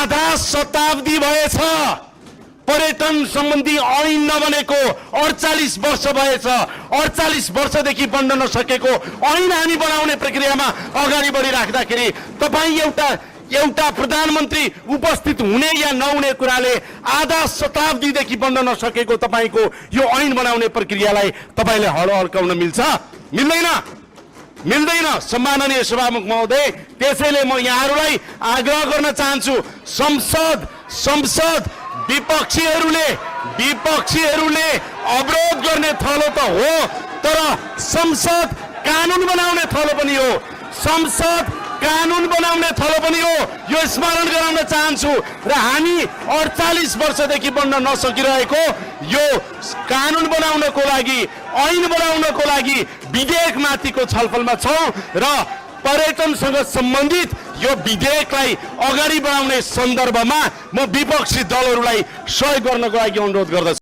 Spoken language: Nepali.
आधा शताब्दी भएछ पर्यटन सम्बन्धी ऐन नबनेको 48 वर्ष भएछ 48 वर्षदेखि बन्न नसकेको ऐन हामी बनाउने प्रक्रियामा अगाडि बढिराख्दाखेरि तपाईं एउटा प्रधानमन्त्री उपस्थित हुने या नहुने कुराले आधा शताब्दीदेखि बन्न नसकेको तपाईको यो ऐन बनाउने प्रक्रियालाई तपाईले हलो हल्काउन मिल्छ मिल्दैन सम्माननीय सभामुख महोदय। त्यसैले म यहाँहरूलाई आग्रह गर्न चाहन्छु संसद विपक्षीहरूले अवरोध गर्ने थलो त हो तर संसद कानुन बनाउने थलो पनि हो यो स्मरण गराउन चाहन्छु र हामी 48 वर्षदेखि बन्न नसकिरहेको यो कानुन बनाउनको लागि ऐन बनाउनको लागि विधेयक माथिको छलफलमा छौं र पर्यटनसँग सम्बन्धित यो विधेयकलाई अगाडि बढाउने सन्दर्भमा म विपक्षी दलहरूलाई सहयोग गर्नको लागि अनुरोध गर्दछु।